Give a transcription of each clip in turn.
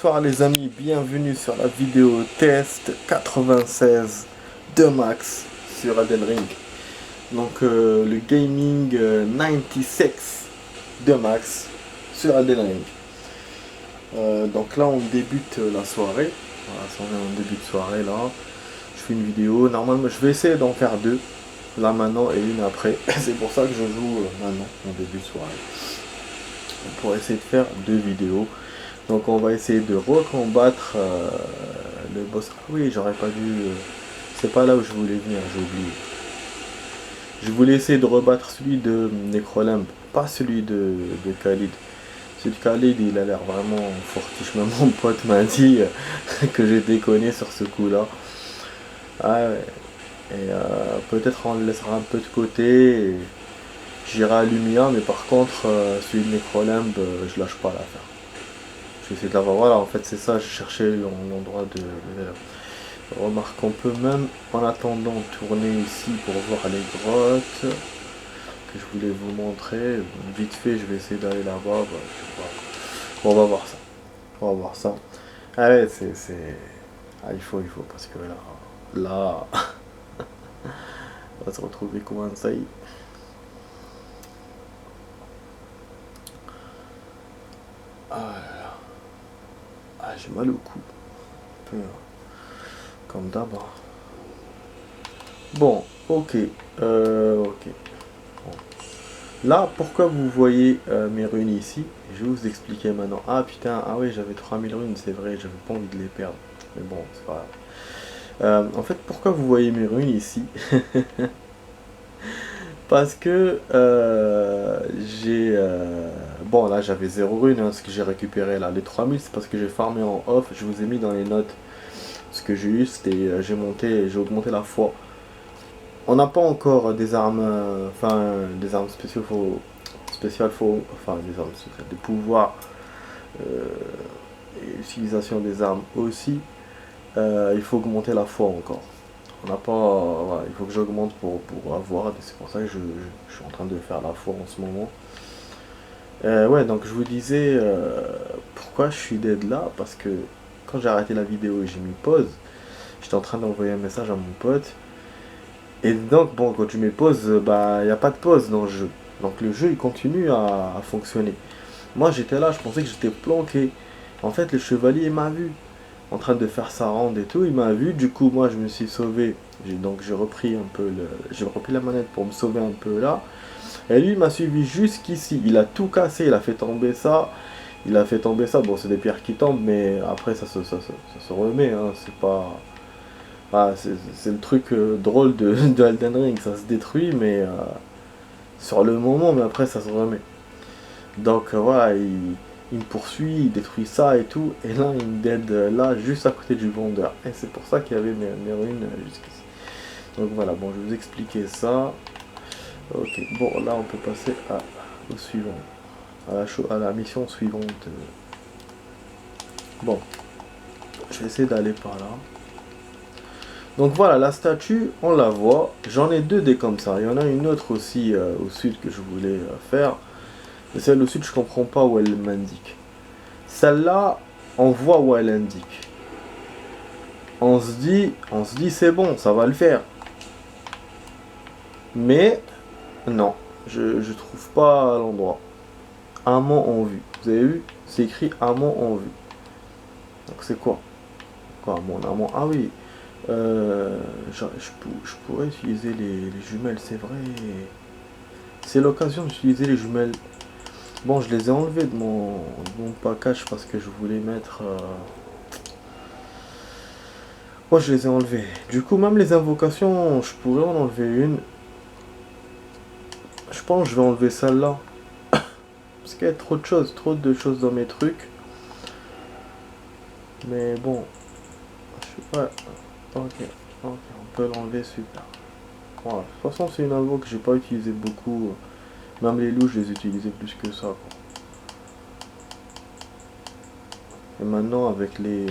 Bonsoir les amis, bienvenue sur la vidéo test 96 de Max sur Elden Ring. Donc le gaming 96 de Max sur Elden Ring. Donc là on débute la soirée. Voilà, ça on est en début de soirée là. Je fais une vidéo, normalement je vais essayer d'en faire deux. Là maintenant et une après. C'est pour ça que je joue maintenant en début de soirée. Pour essayer de faire deux vidéos. Donc on va essayer de recombattre le boss. Ah oui, j'aurais pas dû... c'est pas là où je voulais venir, j'ai oublié. Je voulais essayer de rebattre celui de Necrolamp, pas celui de Khalid. Celui de Khalid, il a l'air vraiment fortiche. Même mon pote m'a dit que j'ai déconné sur ce coup-là. Ah ouais. Et peut-être on le laissera un peu de côté. J'irai à Lumia, mais par contre, celui de Necrolamp, je lâche pas l'affaire. Je vais essayer de l'avoir. Voilà, en fait, c'est ça, je cherchais l'endroit de... Remarque, on peut même, en attendant, tourner ici pour voir les grottes que je voulais vous montrer. Vite fait, je vais essayer d'aller là-bas. Bon, on va voir ça. On va voir ça. Ah ouais, c'est... Ah, il faut, parce que là... on va se retrouver coincé. Ah, j'ai mal au cou. Un peu comme d'abord. Bon, ok. Ok. Bon. Là, pourquoi vous voyez mes runes ici? Je vais vous expliquer maintenant. Ah putain, ah oui, j'avais 3000 runes, c'est vrai, j'avais pas envie de les perdre. Mais bon, c'est pas grave. En fait, pourquoi vous voyez mes runes ici? Parce que j'ai... bon, là, j'avais 0 runes, hein, ce que j'ai récupéré là. Les 3000, c'est parce que j'ai farmé en off. Je vous ai mis dans les notes ce que j'ai eu, c'était... j'ai augmenté la foi. On n'a pas encore des armes... enfin, des armes spéciales, enfin, des armes secrètes, des pouvoirs. Et l'utilisation des armes aussi. Il faut augmenter la foi encore. On n'a pas... voilà, il faut que j'augmente pour avoir, c'est pour ça que je suis en train de faire la foi en ce moment. Ouais, donc je vous disais pourquoi je suis dead là, parce que quand j'ai arrêté la vidéo et j'ai mis pause, j'étais en train d'envoyer un message à mon pote, et donc bon, quand tu mets pause, bah il n'y a pas de pause dans le jeu, donc le jeu il continue à fonctionner. Moi j'étais là, je pensais que j'étais planqué. En fait le chevalier m'a vu en train de faire sa ronde et tout, il m'a vu, du coup moi je me suis sauvé, donc j'ai repris un peu j'ai repris la manette pour me sauver un peu là, et lui il m'a suivi jusqu'ici, il a tout cassé, il a fait tomber ça, bon c'est des pierres qui tombent, mais après ça se remet, hein, c'est pas... Ah, c'est le truc drôle de Elden Ring, ça se détruit, mais sur le moment, mais après ça se remet. Donc voilà, il me poursuit, il détruit ça et tout, et là il me dead là, juste à côté du vendeur. Et c'est pour ça qu'il y avait mes ruines jusqu'ici. Donc voilà, bon, je vais vous expliquer ça. Ok, bon, là on peut passer au suivant, à la mission suivante. Bon, je vais essayer d'aller par là. Donc voilà, la statue, on la voit. J'en ai deux des comme ça. Il y en a une autre aussi au sud que je voulais faire. Mais celle au sud, je comprends pas où elle m'indique. Celle-là, on voit où elle indique. On se dit c'est bon, ça va le faire. Mais non, je trouve pas l'endroit. Amont en vue. Vous avez vu? C'est écrit amont en vue. Donc c'est quoi? Quoi, mon amont? Ah oui. Je pourrais utiliser les jumelles, c'est vrai. C'est l'occasion d'utiliser les jumelles. Bon, je les ai enlevées de mon package parce que je voulais mettre... Oh, je les ai enlevées. Du coup, même les invocations, je pourrais en enlever une. Je pense que je vais enlever celle-là. Parce qu'il y a trop de choses dans mes trucs. Mais bon. Je sais pas. Ok, on peut l'enlever, super. Voilà. De toute façon, c'est une invo que j'ai pas utilisé beaucoup. Même les loups, je les utilisais plus que ça, quoi. Et maintenant, avec les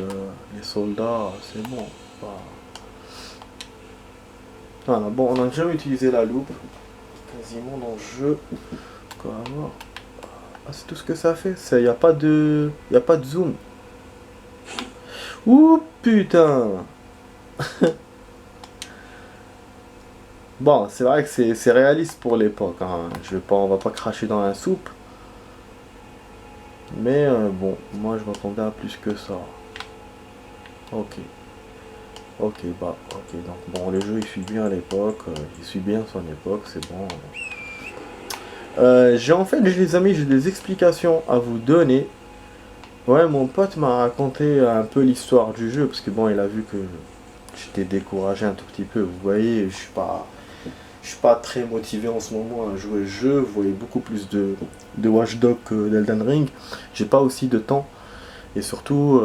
soldats, c'est bon. Voilà, bon, on n'a jamais utilisé la loupe. Quasiment dans le jeu. Ah, c'est tout ce que ça fait. Il n'y a pas de zoom. Ouh putain. Bon, c'est vrai que c'est réaliste pour l'époque, hein. Je vais pas, on va pas cracher dans la soupe. Mais bon, moi je m'attendais à plus que ça. Ok. Ok, bah, ok. Donc bon, le jeu il suit bien l'époque. Il suit bien son époque, c'est bon. En fait, les amis, j'ai des explications à vous donner. Ouais, mon pote m'a raconté un peu l'histoire du jeu, parce que bon, il a vu que j'étais découragé un tout petit peu. Vous voyez, je suis pas très motivé en ce moment à jouer au jeu. Vous voyez beaucoup plus de Watch Dogs que d'Elden Ring. J'ai pas aussi de temps. Et surtout,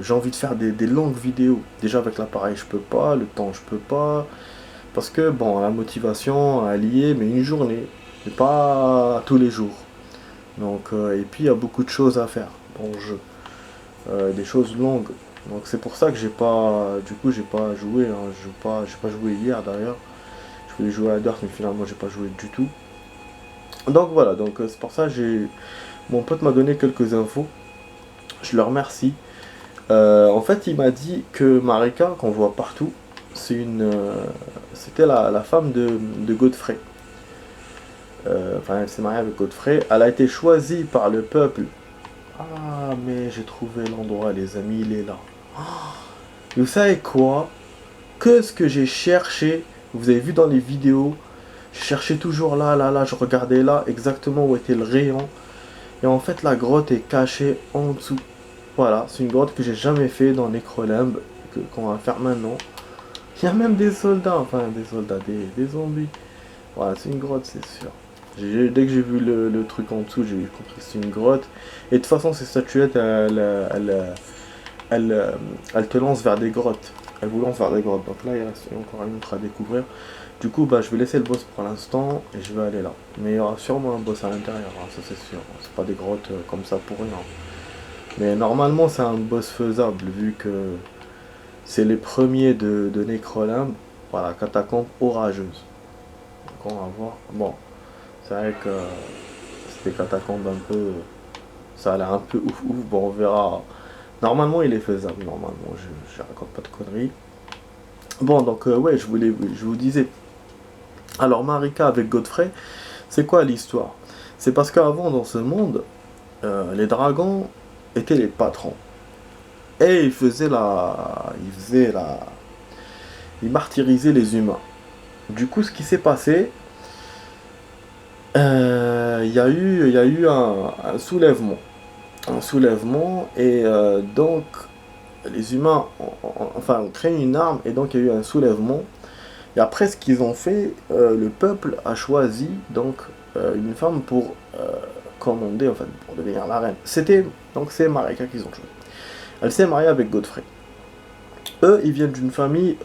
j'ai envie de faire des longues vidéos. Déjà avec l'appareil, je peux pas. Le temps, je peux pas. Parce que, bon, la motivation à lier, mais une journée. Et pas tous les jours. Donc, et puis, il y a beaucoup de choses à faire dans le jeu. Des choses longues. Donc, c'est pour ça que j'ai pas. Du coup, j'ai pas joué. Hein. J'ai pas joué hier d'ailleurs. Je voulais jouer à Dirt, mais finalement, j'ai pas joué du tout. Donc, voilà. Donc, c'est pour ça que j'ai. Mon pote m'a donné quelques infos. Je le remercie. En fait, il m'a dit que Marika, qu'on voit partout, c'était la femme de Godfrey. Enfin, elle s'est mariée avec Godfrey. Elle a été choisie par le peuple. Ah, mais j'ai trouvé l'endroit, les amis, il est là. Vous savez quoi? Que ce que j'ai cherché, vous avez vu dans les vidéos, je cherchais toujours là, je regardais là, exactement où était le rayon. Et en fait, la grotte est cachée en dessous. Voilà, c'est une grotte que j'ai jamais fait dans Necrolemb, qu'on va faire maintenant. Il y a même des soldats, enfin des soldats, des zombies. Voilà, c'est une grotte, c'est sûr. Dès que j'ai vu le truc en dessous, j'ai compris que c'est une grotte. Et de toute façon, ces statuettes, elles te lancent vers des grottes. Elles vous lancent vers des grottes. Donc là, il reste encore une autre à découvrir. Du coup, bah, je vais laisser le boss pour l'instant et je vais aller là. Mais il y aura sûrement un boss à l'intérieur, hein, ça c'est sûr. C'est pas des grottes comme ça pour rien. Mais normalement, c'est un boss faisable vu que c'est les premiers de Necrolemb. Voilà, catacombe orageuse. Donc on va voir. Bon, c'est vrai que c'était catacombe un peu. Ça a l'air un peu ouf ouf. Bon, on verra. Normalement, il est faisable. Normalement, je raconte pas de conneries. Bon, donc, ouais, je vous disais. Alors, Marika avec Godfrey, c'est quoi l'histoire? C'est parce qu'avant, dans ce monde, les dragons étaient les patrons. Et ils martyrisaient les humains. Du coup, ce qui s'est passé, il y a eu un soulèvement. Un soulèvement, et donc les humains ont créé une arme, et donc il y a eu un soulèvement. Et après, ce qu'ils ont fait, le peuple a choisi donc une femme pour commander, enfin pour devenir la reine. Donc c'est Marika qu'ils ont choisi. Elle s'est mariée avec Godfrey. Eux, ils viennent d'une famille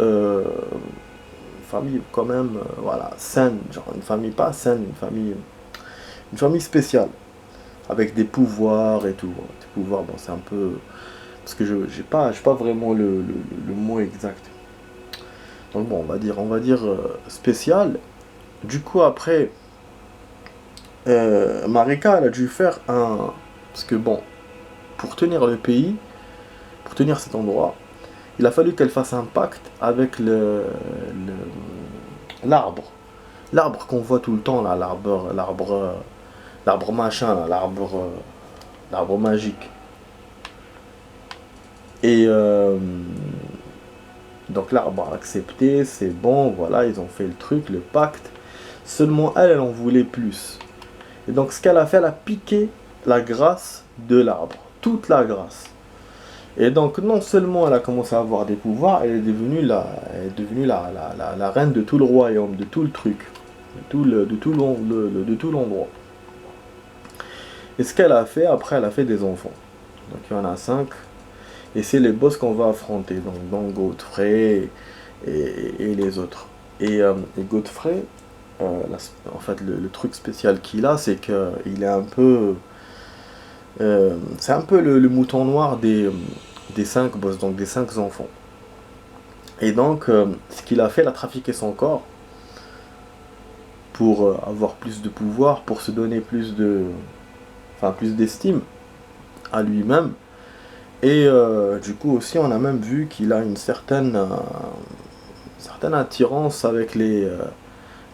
quand même, voilà, saine, genre une famille pas saine, une famille spéciale, avec des pouvoirs et tout. Des pouvoirs, bon, c'est un peu, parce que j'ai pas vraiment le mot exact. Donc bon, on va dire spécial. Du coup, après, Marika, elle a dû faire un, parce que bon, pour tenir le pays, pour tenir cet endroit, il a fallu qu'elle fasse un pacte avec l'arbre. L'arbre qu'on voit tout le temps, là, l'arbre machin, là, l'arbre magique. Et donc l'arbre a accepté, c'est bon, voilà, ils ont fait le truc, le pacte. Seulement elle, elle en voulait plus. Et donc ce qu'elle a fait, elle a piqué la grâce de l'arbre. Toute la grâce. Et donc non seulement elle a commencé à avoir des pouvoirs, elle est devenue la reine de tout le royaume, de tout le truc, de tout l'endroit. Et ce qu'elle a fait, après elle a fait des enfants. Donc il y en a 5. Et c'est les boss qu'on va affronter, donc Godfrey et les autres. Et Godfrey, en fait le truc spécial qu'il a, c'est qu'il est un peu... c'est un peu le mouton noir des 5 boss, donc des 5 enfants. Et donc, ce qu'il a fait, il a trafiqué son corps pour avoir plus de pouvoir, pour se donner plus d'estime à lui-même. Et du coup aussi on a même vu qu'il a une certaine attirance avec les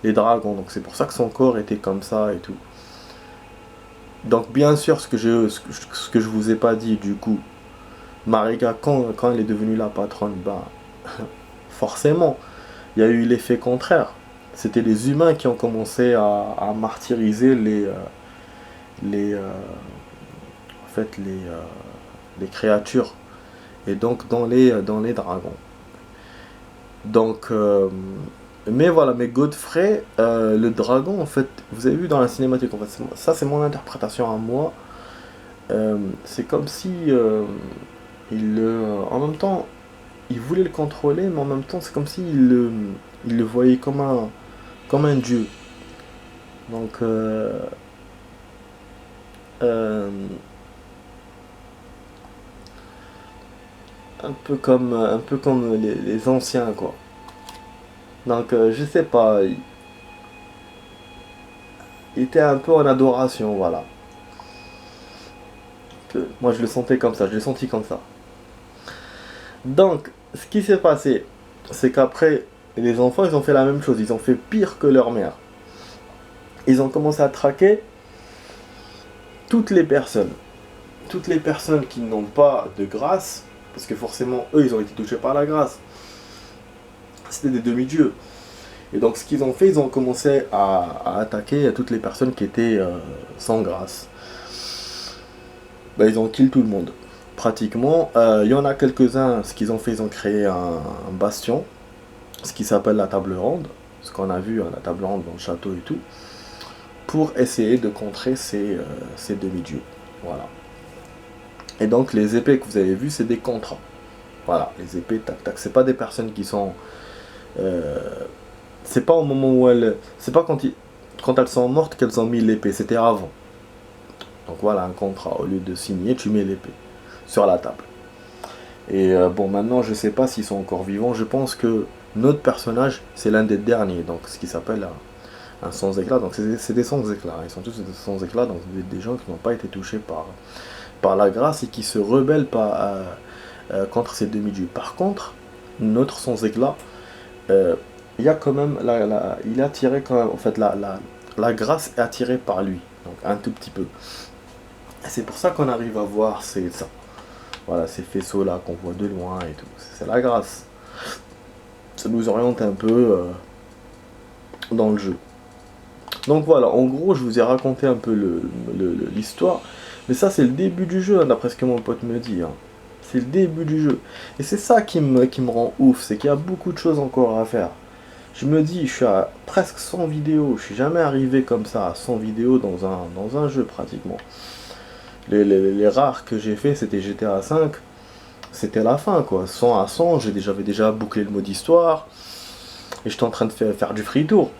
dragons. Donc c'est pour ça que son corps était comme ça et tout. Donc bien sûr ce que je vous ai pas dit du coup, Marika quand elle est devenue la patronne, bah forcément il y a eu l'effet contraire. C'était les humains qui ont commencé à martyriser les, en fait, les créatures. Et donc dans les dragons. Donc, mais voilà, mais Godfrey, le dragon, en fait, vous avez vu dans la cinématique, en fait, ça c'est mon interprétation à moi. C'est comme si en même temps, il voulait le contrôler, mais en même temps, c'est comme s'il il le voyait comme un dieu. Donc, euh, un peu comme les anciens, quoi. Donc, je sais pas, il était un peu en adoration, voilà. Moi, je le sentais comme ça, je l'ai senti comme ça. Donc, ce qui s'est passé, c'est qu'après, les enfants, ils ont fait la même chose, ils ont fait pire que leur mère. Ils ont commencé à traquer toutes les personnes. Toutes les personnes qui n'ont pas de grâce, parce que forcément, eux, ils ont été touchés par la grâce. C'était des demi-dieux. Et donc, ce qu'ils ont fait, ils ont commencé à attaquer toutes les personnes qui étaient sans grâce. Ben, ils ont kill tout le monde. Pratiquement, il y en a quelques-uns, ce qu'ils ont fait, ils ont créé un bastion, ce qui s'appelle la table ronde, ce qu'on a vu, hein, la table ronde dans le château et tout, pour essayer de contrer ces demi-dieux. Voilà. Et donc les épées que vous avez vues, c'est des contrats. Voilà, les épées, tac tac, c'est pas des personnes qui sont... euh, c'est pas au moment où elles... C'est pas quand elles sont mortes qu'elles ont mis l'épée, c'était avant. Donc voilà, un contrat, au lieu de signer, tu mets l'épée sur la table. Et bon, maintenant, je sais pas s'ils sont encore vivants. Je pense que notre personnage, c'est l'un des derniers, donc ce qui s'appelle un sans éclat. Donc c'est des sans éclats. Ils sont tous des sans éclat, donc des gens qui n'ont pas été touchés par la grâce et qui se rebellent pas, contre ces demi-dieux. Par contre, notre sans éclat, il y a quand même il est attiré quand même. En fait, la grâce est attirée par lui, donc un tout petit peu. Et c'est pour ça qu'on arrive à voir ça. Voilà, ces faisceaux là qu'on voit de loin et tout. C'est la grâce. Ça nous oriente un peu dans le jeu. Donc voilà, en gros, je vous ai raconté un peu l'histoire. Mais ça, c'est le début du jeu, hein, d'après ce que mon pote me dit. Hein. C'est le début du jeu. Et c'est ça qui me rend ouf, c'est qu'il y a beaucoup de choses encore à faire. Je me dis, je suis à presque 100 vidéos. Je suis jamais arrivé comme ça à 100 vidéos dans un jeu pratiquement. Les rares que j'ai fait, c'était GTA V. C'était la fin, quoi. 100 à 100, j'avais déjà bouclé le mode histoire. Et j'étais en train de faire du free tour.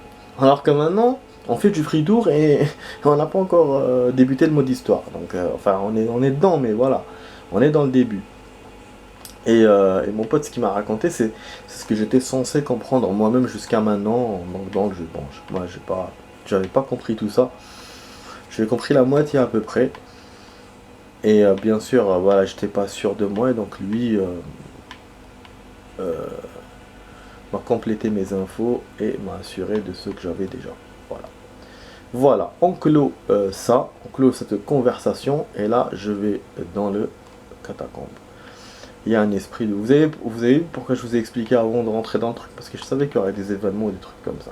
Alors que maintenant, on fait du free tour et on n'a pas encore débuté le mode histoire. Donc, enfin, on est dedans, mais voilà. On est dans le début. Et mon pote, ce qu'il m'a raconté, c'est ce que j'étais censé comprendre moi-même jusqu'à maintenant dans le jeu. Bon, moi, j'avais pas compris tout ça. J'ai compris la moitié à peu près. Et bien sûr, voilà, j'étais pas sûr de moi. Et donc lui euh, m'a complété mes infos et m'a assuré de ce que j'avais déjà. Voilà. Voilà, on clôt on clôt cette conversation. Et là, je vais dans le catacombe. Il y a un esprit de... Vous avez vu pourquoi je vous ai expliqué avant de rentrer dans le truc? Parce que je savais qu'il y aurait des événements ou des trucs comme ça.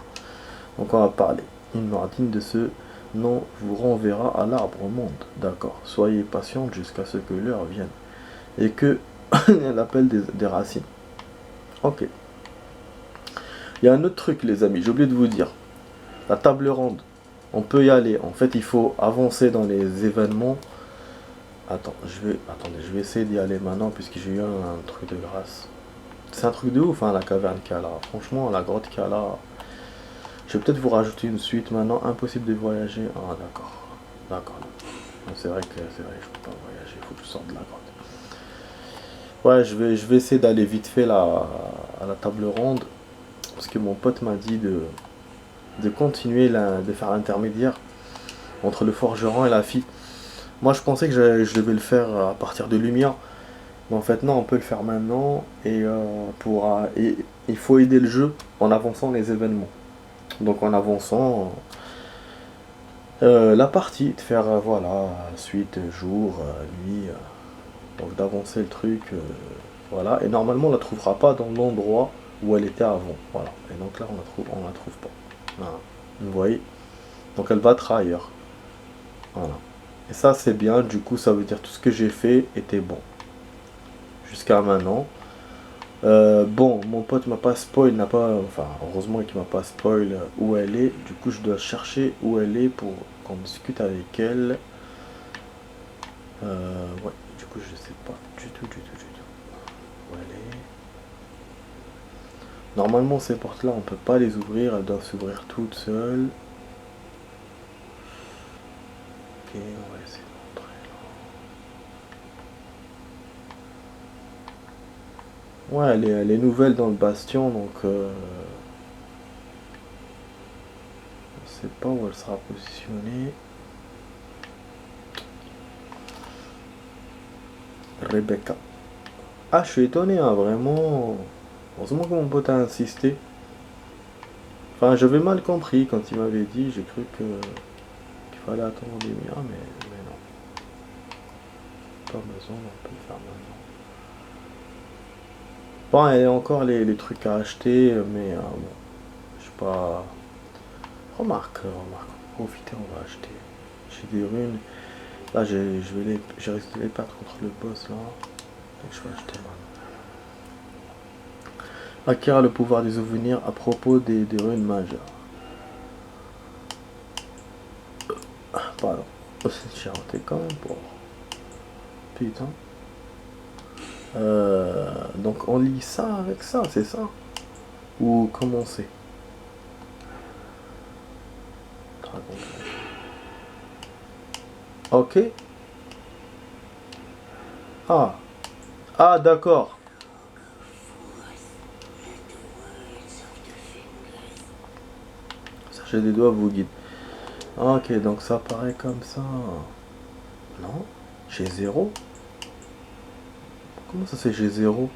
Donc on va parler. Une Martine de ce nom vous renverra à l'arbre monde. D'accord. Soyez patiente jusqu'à ce que l'heure vienne. Et que l'appel des racines. Ok. Il y a un autre truc les amis, j'ai oublié de vous dire. La table ronde. On peut y aller. En fait, il faut avancer dans les événements. Attendez, je vais essayer d'y aller maintenant puisque j'ai eu un truc de grâce. C'est un truc de ouf, hein, la caverne qu'il y a là. Franchement, la grotte qu'il y a là. Je vais peut-être vous rajouter une suite maintenant. Impossible de voyager. Ah, d'accord. D'accord. C'est vrai, je peux pas voyager. Il faut que je sorte de la grotte. Ouais, je vais essayer d'aller vite fait là, à la table ronde. Parce que mon pote m'a dit de continuer de faire l'intermédiaire entre le forgeron et la fille. Moi, je pensais que je devais le faire à partir de Lumière. Mais en fait non, on peut le faire maintenant et il faut aider le jeu en avançant les événements. Donc en avançant la partie, de faire voilà, suite, jour, nuit, donc d'avancer le truc, voilà. Et normalement on la trouvera pas dans l'endroit où elle était avant, voilà. Et donc là on la trouve pas. Voilà. Vous voyez. Donc elle va être ailleurs. Voilà. Et ça c'est bien, du coup ça veut dire tout ce que j'ai fait était bon. Jusqu'à maintenant. Bon, mon pote m'a pas spoil, n'a pas. Enfin, heureusement qu'il m'a pas spoil où elle est. Du coup je dois chercher où elle est pour qu'on discute avec elle. Ouais, du coup je sais pas du tout, du tout, du tout. Où elle est. Normalement ces portes là on peut pas les ouvrir, elles doivent s'ouvrir toutes seules. Ok, on va essayer d'entrer là. Ouais, elle est nouvelle dans le bastion, donc je sais pas où elle sera positionnée. Rebecca. Ah, je suis étonné, hein, vraiment. Heureusement que mon pote a insisté. Enfin, j'avais mal compris quand il m'avait dit, j'ai cru qu'il fallait attendre des mois, mais non. Pas besoin, on peut le faire maintenant. Bon, il y a encore les trucs à acheter, mais bon, je sais pas. Remarque, profitez, on va acheter. J'ai des runes. Là, j'ai risqué de les perdre contre le boss là. Donc je vais acheter maintenant. Acquérir le pouvoir des souvenirs à propos des runes majeures. Pardon. J'ai raté quand même pour. Putain. Donc on lit ça avec ça, c'est ça? Ou comment c'est? Dragon. Ok. Ah. Ah d'accord. Sachez des doigts vous guide. Ok, donc ça paraît comme ça. Non? J'ai zéro? Comment ça c'est j'ai zéro?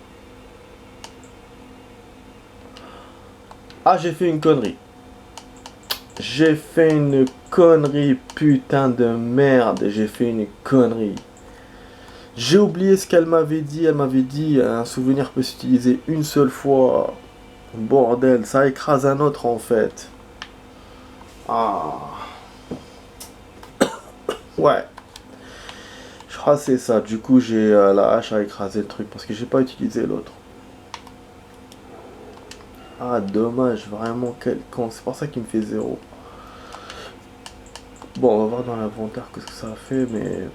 Ah, j'ai fait une connerie. J'ai fait une connerie, putain de merde. J'ai fait une connerie. J'ai oublié ce qu'elle m'avait dit. Elle m'avait dit un souvenir peut s'utiliser une seule fois. Bordel, ça écrase un autre en fait. Ah. Ouais. Je crois que c'est ça. Du coup, j'ai la hache à écraser le truc parce que j'ai pas utilisé l'autre. Ah, dommage. Vraiment, quel con. C'est pour ça qu'il me fait zéro. Bon, on va voir dans l'inventaire ce que ça a fait, mais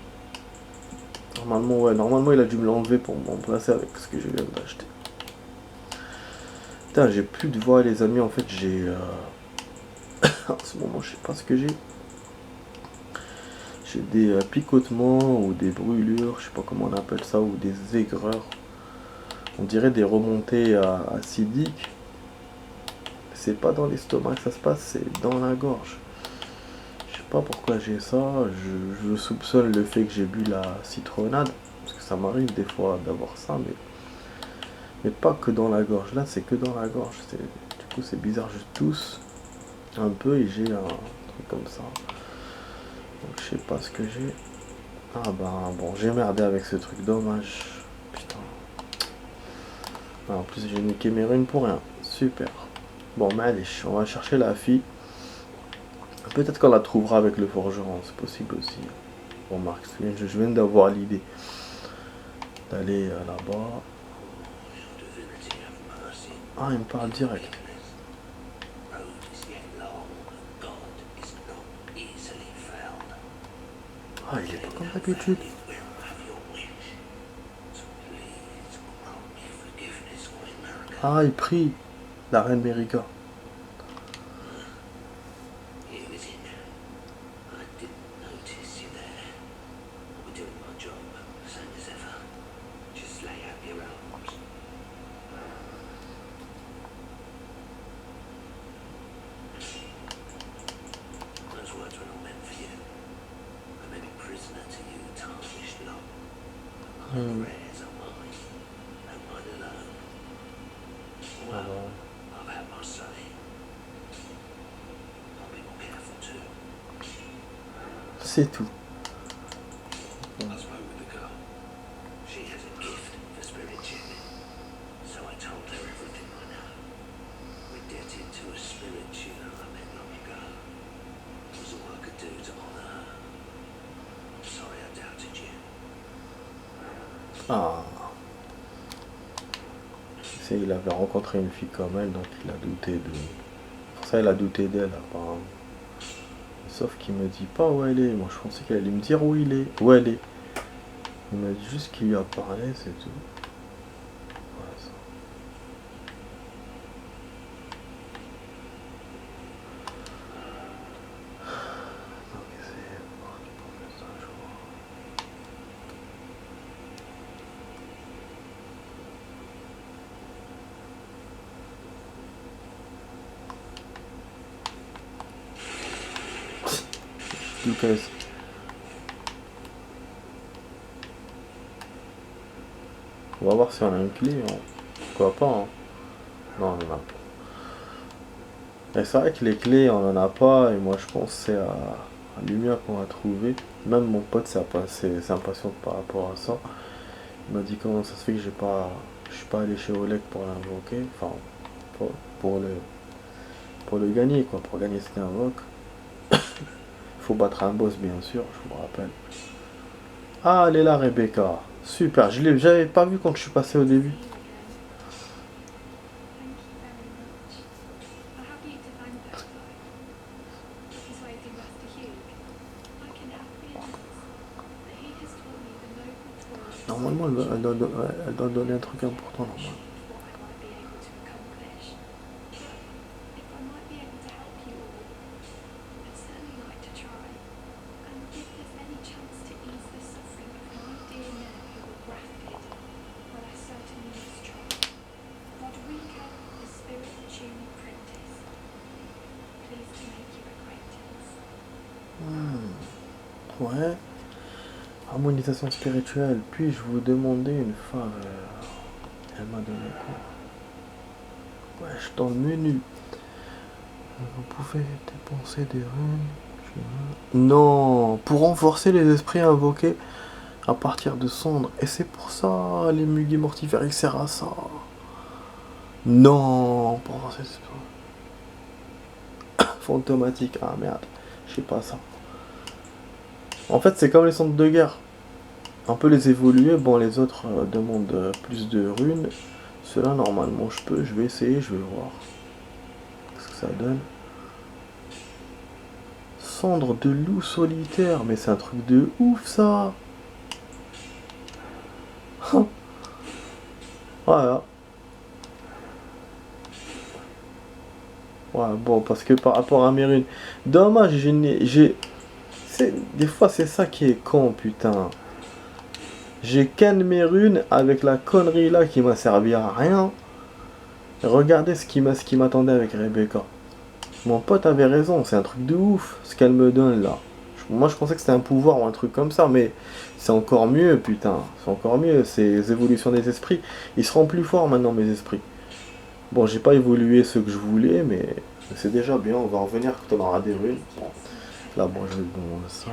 normalement, ouais, normalement il a dû me l'enlever pour me remplacer avec ce que je viens d'acheter. Putain, j'ai plus de voix, les amis. En fait, j'ai. En ce moment, je sais pas ce que j'ai. J'ai des picotements ou des brûlures, je sais pas comment on appelle ça, ou des aigreurs. On dirait des remontées acidiques. C'est pas dans l'estomac que ça se passe, c'est dans la gorge. Je sais pas pourquoi j'ai ça. Je soupçonne le fait que j'ai bu la citronnade. Parce que ça m'arrive des fois d'avoir ça, mais pas que dans la gorge. Là, c'est que dans la gorge. Du coup, c'est bizarre. Je tousse un peu et j'ai un truc comme ça. Donc, je sais pas ce que j'ai. Ah ben, bon, j'ai merdé avec ce truc. Dommage. Putain. Ah, en plus, j'ai niqué mes runes pour rien. Super. Bon, mais allez, on va chercher la fille. Peut-être qu'on la trouvera avec le forgeron. C'est possible aussi. Bon, Marc, je viens d'avoir l'idée d'aller là-bas. Ah, il me parle direct. Ah, il est pas comme d'habitude. Ah, il prie la reine Mérica. Alors, I've had my say. I'll be more careful too. c'est tout. I spoke with the girl. She has a gift for spirit tuning. So I told her everything I know. We're indebted to a spirit tuner I met long ago. It was all I could do to honor her. I'm sorry I doubted you. Ah. C'est, il avait rencontré une fille comme elle, donc il a douté de... Pour ça, il a douté d'elle, apparemment. Sauf qu'il me dit pas où elle est. Moi, je pensais qu'elle allait me dire où elle est. Il m'a dit juste qu'il lui a parlé, c'est tout. Voilà, ça. Donc, c'est... Lucas. On va voir si on a une clé. Hein. Pourquoi pas hein. Non, on en a pas. Et c'est vrai que les clés, on en a pas. Et moi, je pense que c'est à Lumia qu'on va trouver. Même mon pote c'est impatient par rapport à ça. Il m'a dit comment ça se fait que je suis pas allé chez Oleg pour l'invoquer. Enfin, pour, pour le, pour le gagner, quoi. Pour gagner cet invoque. Il faut battre un boss, bien sûr, je me rappelle. Ah, elle est là, Rebecca. Super, j'avais pas vu quand je suis passé au début. Normalement, elle doit donner un truc important, normalement. Ouais. Harmonisation spirituelle. Puis-je vous demander une faveur? Elle m'a donné quoi? Wesh, dans le menu. Vous pouvez dépenser des runes. Non, pour renforcer les esprits invoqués à partir de cendres. Et c'est pour ça, les muguets mortifères, ils servent à ça. Non, pour renforcer les esprits. Fantomatique, ah merde, je sais pas ça. En fait, c'est comme les centres de guerre. On peut les évoluer. Bon, les autres demandent plus de runes. Ceux-là, normalement, je vais essayer, je vais voir. Qu'est-ce que ça donne? Cendre de loup solitaire. Mais c'est un truc de ouf, ça. Voilà. Ouais, bon, parce que par rapport à mes runes... Dommage, des fois, c'est ça qui est con, putain. J'ai ken mes runes avec la connerie là qui m'a servi à rien. Regardez ce qui m'attendait avec Rebecca. Mon pote avait raison, c'est un truc de ouf ce qu'elle me donne là. Moi je pensais que c'était un pouvoir ou un truc comme ça, mais c'est encore mieux, putain. C'est encore mieux, ces évolutions des esprits. Ils seront plus forts maintenant, mes esprits. Bon, j'ai pas évolué ce que je voulais, mais c'est déjà bien. On va revenir quand on aura des runes. Là, bon, je vais demander ça.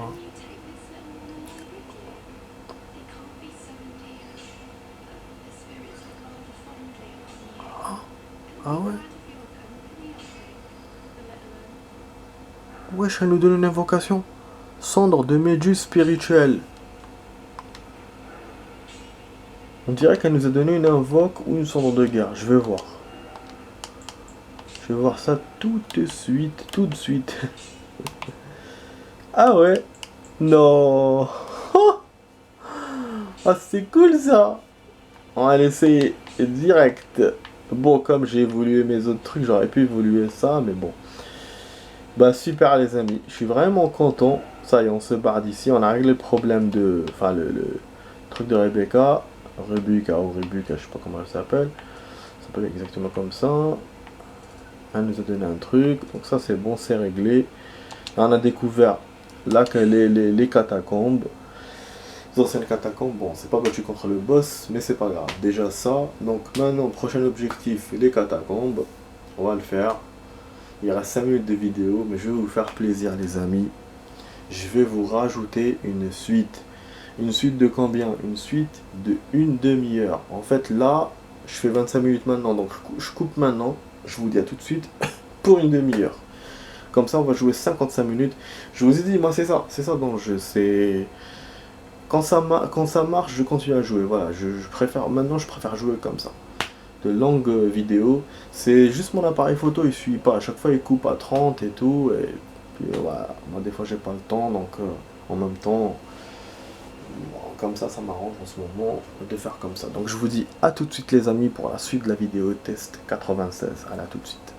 Ah ouais? Wesh, elle nous donne une invocation. Cendre de méduse spirituelle. On dirait qu'elle nous a donné une invoque ou une cendre de guerre. Je vais voir. Je vais voir ça tout de suite. Tout de suite. Ah ouais? Non. Ah, c'est cool ça. On va l'essayer direct. Bon, comme j'ai évolué mes autres trucs, j'aurais pu évoluer ça, mais bon. Bah super les amis, je suis vraiment content. Ça y est, on se barre d'ici. On a réglé le problème de... Enfin, le truc de Rebecca. Rebecca ou Rebecca, je sais pas comment elle s'appelle. Ça s'appelle exactement comme ça. Elle nous a donné un truc. Donc ça c'est bon, c'est réglé. On a découvert là que les catacombes. anciennes catacombes. Bon, c'est pas battu contre le boss, mais c'est pas grave. Déjà ça. Donc maintenant, prochain objectif, les catacombes. On va le faire. Il reste 5 minutes de vidéo, mais je vais vous faire plaisir, les amis. Je vais vous rajouter une suite. Une suite de combien? Une suite de une demi-heure. En fait, là, je fais 25 minutes maintenant, donc je coupe maintenant. Je vous dis à tout de suite pour une demi-heure. Comme ça, on va jouer 55 minutes. Je vous ai dit, moi, c'est ça dans le jeu. C'est quand ça marche, je continue à jouer. Voilà, je préfère jouer comme ça. De longues vidéos. C'est juste mon appareil photo, il suit pas. À chaque fois, il coupe à 30 et tout. Et puis voilà, moi, des fois, j'ai pas le temps, donc en même temps. Comme ça m'arrange en ce moment de faire comme ça. Donc je vous dis à tout de suite les amis pour la suite de la vidéo test 96. À tout de suite.